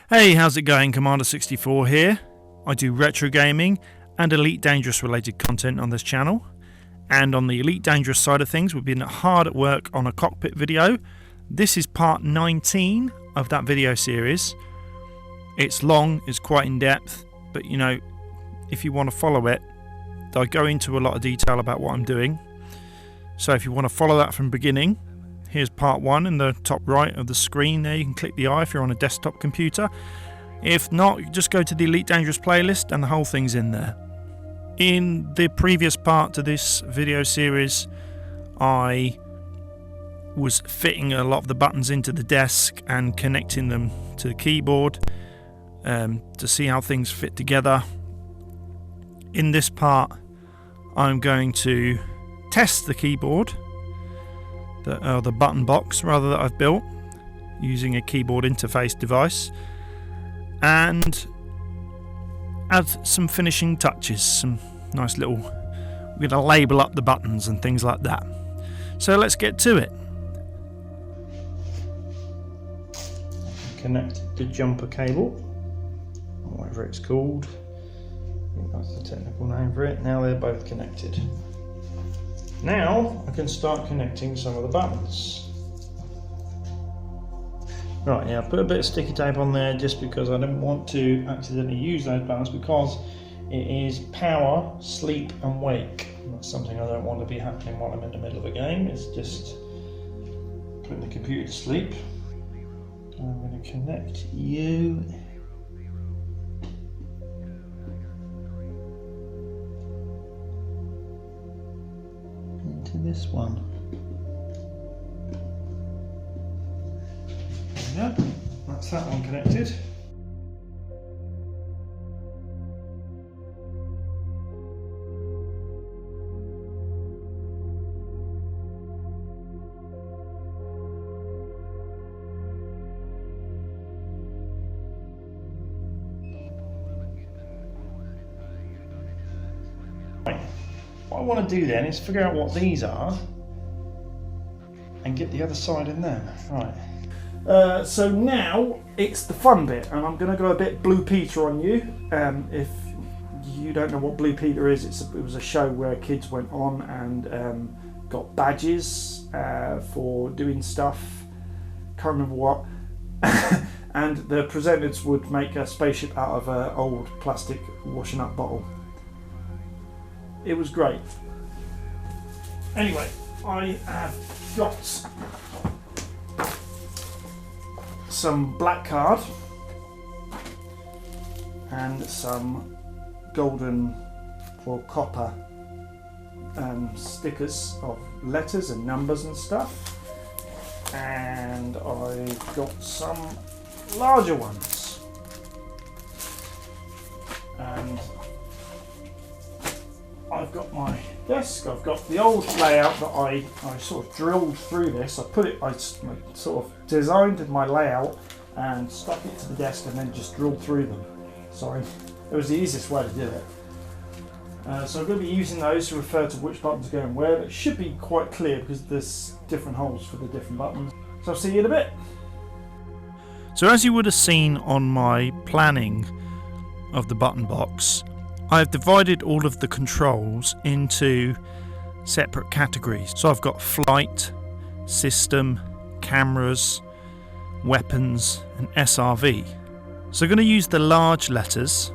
Hey, how's it going? Commander64 here. I do retro gaming and Elite Dangerous related content on this channel. And on the Elite Dangerous side of things, we've been hard at work on a cockpit video. This is part 19 of that video series. It's long, it's quite in depth, but you know, if you want to follow it, I go into a lot of detail about what I'm doing. So if you want to follow that from beginning, here's part 1 in the top right of the screen there. You can click the eye if you're on a desktop computer. If not, you just go to the Elite Dangerous playlist and the whole thing's in there. In the previous part to this video series, I was fitting a lot of the buttons into the desk and connecting them to the keyboard to see how things fit together. In this part, I'm going to test the keyboard, the button box rather, that I've built using a keyboard interface device, and add some finishing touches, some nice little, we're going to label up the buttons and things like that. So let's get to it. Connect the jumper cable, or whatever it's called. I think that's the technical name for it. Now they're both connected. Now I can start connecting some of the buttons. Right, yeah, I've put a bit of sticky tape on there just because I don't want to accidentally use those buttons, because it is power, sleep and wake. That's something I don't want to be happening while I'm in the middle of a game. It's just putting the computer to sleep. I'm going to connect you. To this one. There we go. That's that one connected. What I want to do then is figure out what these are and get the other side in there. Right. So now it's the fun bit, and I'm going to go a bit Blue Peter on you. If you don't know what Blue Peter is, it was a show where kids went on and got badges for doing stuff. Can't remember what. And the presenters would make a spaceship out of an old plastic washing up bottle. It was great. Anyway, I have got some black card and some golden or copper stickers of letters and numbers and stuff, and I've got some larger ones, and I've got my desk. I've got the old layout that I sort of drilled through this. I sort of designed my layout and stuck it to the desk and then just drilled through them. Sorry, it was the easiest way to do it. So I'm going to be using those to refer to which buttons go in where. It should be quite clear because there's different holes for the different buttons. So I'll see you in a bit. So as you would have seen on my planning of the button box, I've divided all of the controls into separate categories. So I've got flight, system, cameras, weapons and SRV. So I'm going to use the large letters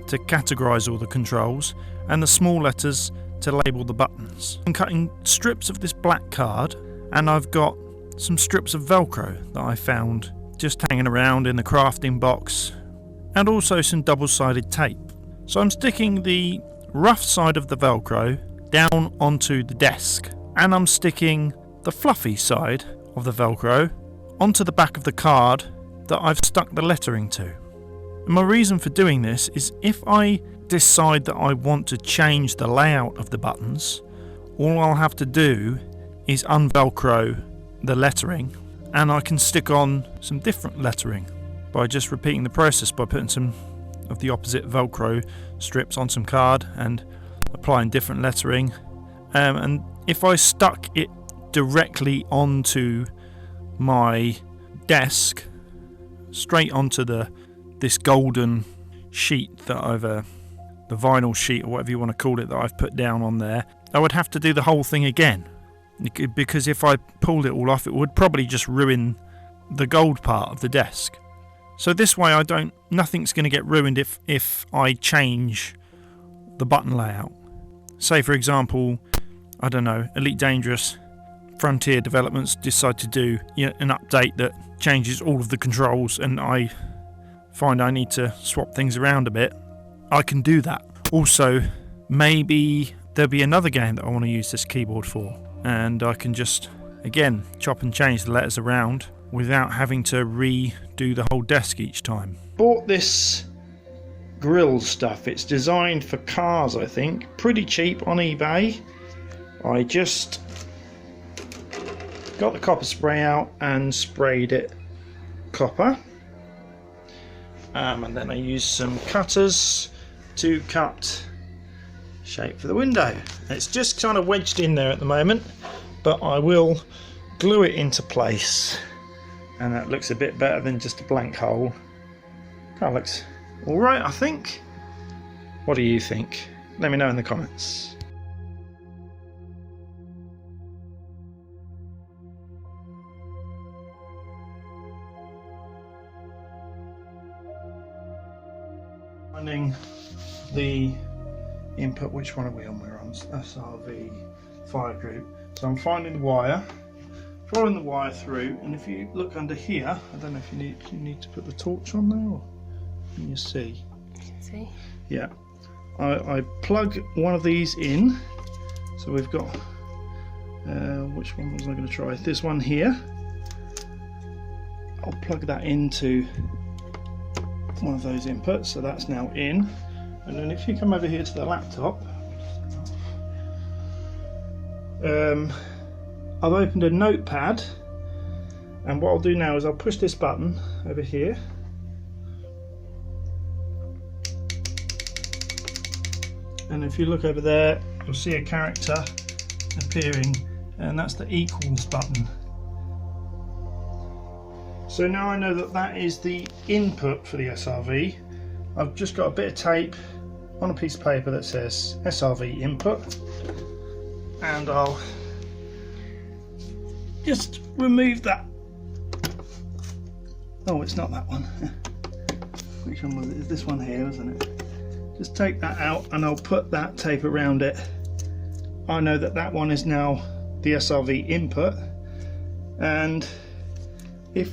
to categorize all the controls and the small letters to label the buttons. I'm cutting strips of this black card, and I've got some strips of Velcro that I found just hanging around in the crafting box, and also some double-sided tape. So I'm sticking the rough side of the Velcro down onto the desk, and I'm sticking the fluffy side of the Velcro onto the back of the card that I've stuck the lettering to. And my reason for doing this is if I decide that I want to change the layout of the buttons, all I'll have to do is unvelcro the lettering, and I can stick on some different lettering by just repeating the process by putting some of the opposite Velcro strips on some card and applying different lettering. And if I stuck it directly onto my desk, straight onto the this golden sheet that I've the vinyl sheet or whatever you want to call it that I've put down on there, I would have to do the whole thing again, because if I pulled it all off, it would probably just ruin the gold part of the desk. So this way nothing's going to get ruined if I change the button layout. Say for example, I don't know, Elite Dangerous Frontier Developments decide to do an update that changes all of the controls, and I find I need to swap things around a bit, I can do that. Also, maybe there'll be another game that I want to use this keyboard for, and I can just, again, chop and change the letters around without having to redo the whole desk each time. Bought this grill stuff. It's designed for cars, I think. Pretty cheap on eBay. I just got the copper spray out and sprayed it copper. And then I used some cutters to cut shape for the window. It's just kind of wedged in there at the moment, but I will glue it into place, and that looks a bit better than just a blank hole. Kind of looks alright, I think. What do you think? Let me know in the comments. Finding the input, which one are we on? We're on SRV fire group. So I'm finding the wire, following the wire through, and if you look under here, I don't know if you need to put the torch on there, or can you see? See? Yeah. I plug one of these in. So we've got which one was I going to try? This one here. I'll plug that into one of those inputs, so that's now in. And then if you come over here to the laptop, I've opened a notepad, and what I'll do now is I'll push this button over here, and if you look over there, you'll see a character appearing, and that's the equals button. So now I know that that is the input for the SRV. I've just got a bit of tape on a piece of paper that says SRV input, and I'll just remove that. Oh, it's not that one. Which one was it? It's this one here, isn't it? Just take that out and I'll put that tape around it. I know that that one is now the SRV input, and if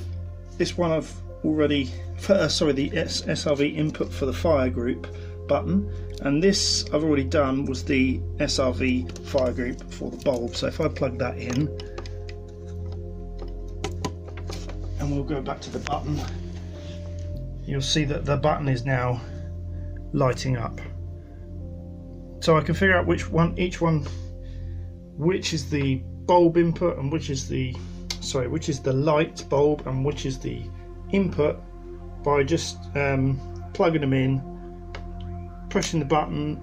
this one I've already, the SRV input for the fire group button, and this I've already done was the SRV fire group for the bulb. So if I plug that in, and we'll go back to the button, you'll see that the button is now lighting up. So I can figure out which is the bulb input and which is the light bulb and which is the input, by just plugging them in, pushing the button.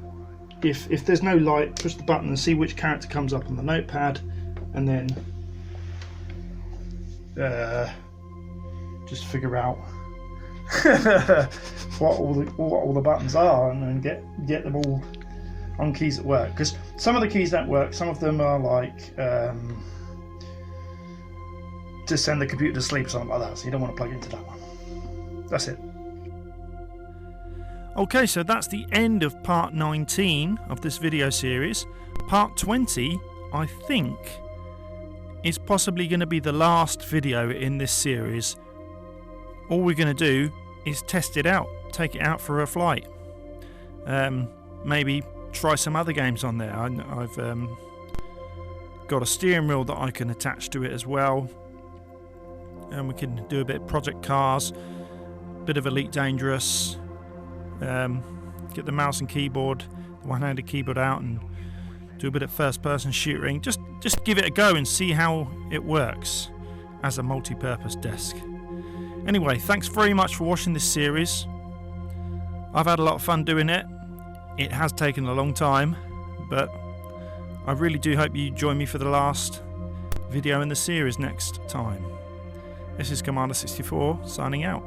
If there's no light, push the button and see which character comes up on the notepad, and then just figure out what all the buttons are, and then get them all on keys that work. Because some of the keys don't work. Some of them are like to send the computer to sleep or something like that, so you don't want to plug into that one. That's it. Okay, so that's the end of part 19 of this video series. Part 20, I think, is possibly going to be the last video in this series. All we're going to do is test it out, take it out for a flight. Maybe try some other games on there. I've got a steering wheel that I can attach to it as well, and we can do a bit of Project Cars, bit of Elite Dangerous, get the mouse and keyboard, the one-handed keyboard out, and do a bit of first-person shooting. Just give it a go and see how it works as a multi-purpose desk. Anyway, thanks very much for watching this series. I've had a lot of fun doing it. It has taken a long time, but I really do hope you join me for the last video in the series next time. This is Commander 64 signing out.